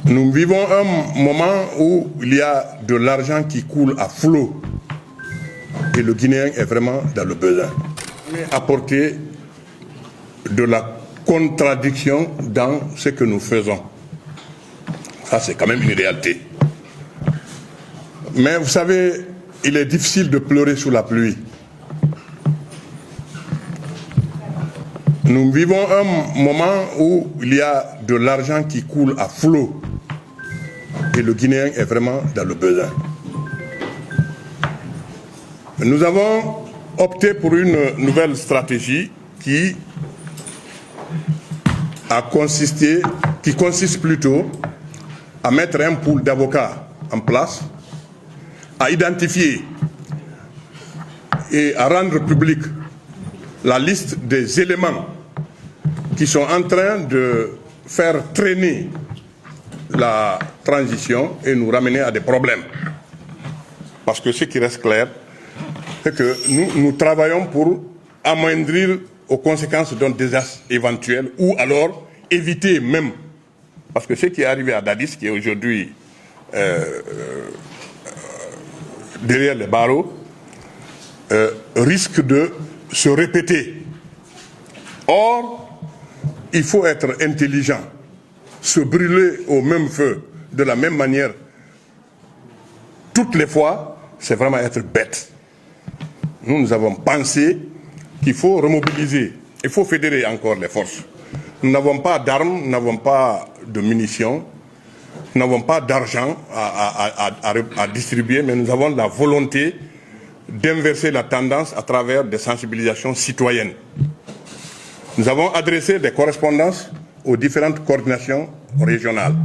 Nous vivons un moment où il y a de l'argent qui coule à flot et le Guinéen est vraiment dans le besoin. Apporter de la contradiction dans ce que nous faisons. Ça, c'est quand même une réalité. Mais vous savez, il est difficile de pleurer sous la pluie. Nous vivons un moment où il y a de l'argent qui coule à flot et le Guinéen est vraiment dans le besoin. Nous avons opté pour une nouvelle stratégie qui consiste plutôt à mettre un pool d'avocats en place, à identifier et à rendre public la liste des éléments qui sont en train de faire traîner la transition et nous ramener à des problèmes. Parce que ce qui reste clair, c'est que nous travaillons pour amoindrir aux conséquences d'un désastre éventuel ou alors éviter même. Parce que ce qui est arrivé à Dadis, qui est aujourd'hui derrière les barreaux, risque de se répéter. Or, il faut être intelligent. Se brûler au même feu, de la même manière, toutes les fois, c'est vraiment être bête. Nous avons pensé qu'il faut remobiliser, il faut fédérer encore les forces. Nous n'avons pas d'armes, nous n'avons pas de munitions, nous n'avons pas d'argent à distribuer, mais nous avons la volonté d'inverser la tendance à travers des sensibilisations citoyennes. Nous avons adressé des correspondances aux différentes coordinations régionales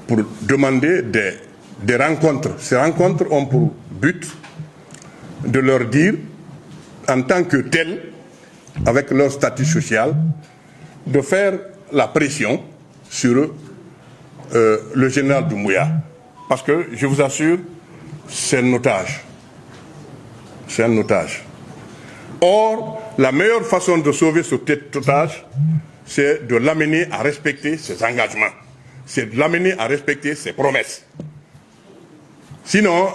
pour demander des rencontres. Ces rencontres ont pour but de leur dire, en tant que tels, avec leur statut social, de faire la pression sur le général Doumbouya. Parce que, je vous assure, c'est un otage. C'est un otage. Or, la meilleure façon de sauver cet otage, c'est de l'amener à respecter ses engagements. C'est de l'amener à respecter ses promesses. Sinon,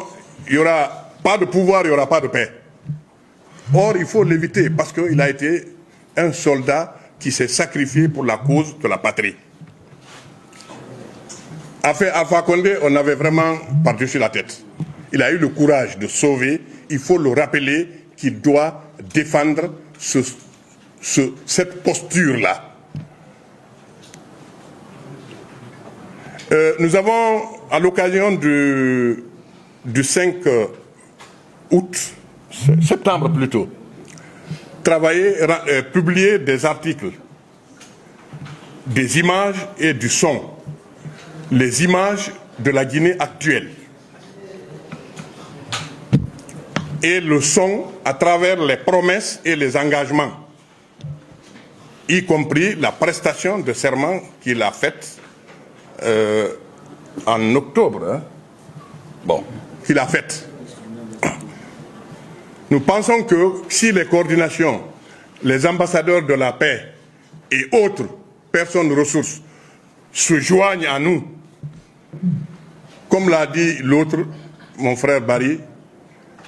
il n'y aura pas de pouvoir, il n'y aura pas de paix. Or, il faut l'éviter parce qu'il a été un soldat qui s'est sacrifié pour la cause de la patrie. À Condé, on avait vraiment par-dessus la tête. Il a eu le courage de sauver. Il faut le rappeler qu'il doit défendre cette posture-là. Nous avons, à l'occasion du 5 août, septembre plutôt, publié des articles, des images et du son. Les images de la Guinée actuelle et le son à travers les promesses et les engagements, y compris la prestation de serment qu'il a faite en octobre. Qu'il a faite. Nous pensons que si les coordinations, les ambassadeurs de la paix et autres personnes ressources se joignent à nous, comme l'a dit l'autre, mon frère Barry,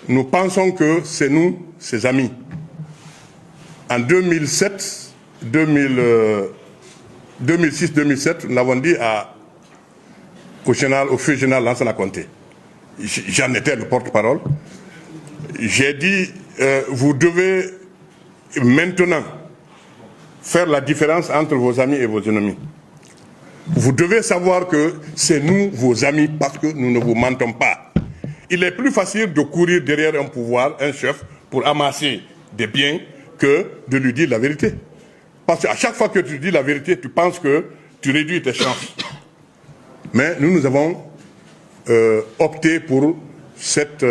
nous pensons que c'est nous, ses amis. En 2006-2007, nous l'avons dit au feu général Lansana Conté. J'en étais le porte-parole. J'ai dit, vous devez maintenant faire la différence entre vos amis et vos ennemis. Vous devez savoir que c'est nous, vos amis, parce que nous ne vous mentons pas. Il est plus facile de courir derrière un pouvoir, un chef, pour amasser des biens que de lui dire la vérité. Parce qu'à chaque fois que tu dis la vérité, tu penses que tu réduis tes chances. Mais nous avons opté pour cette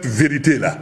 vérité-là.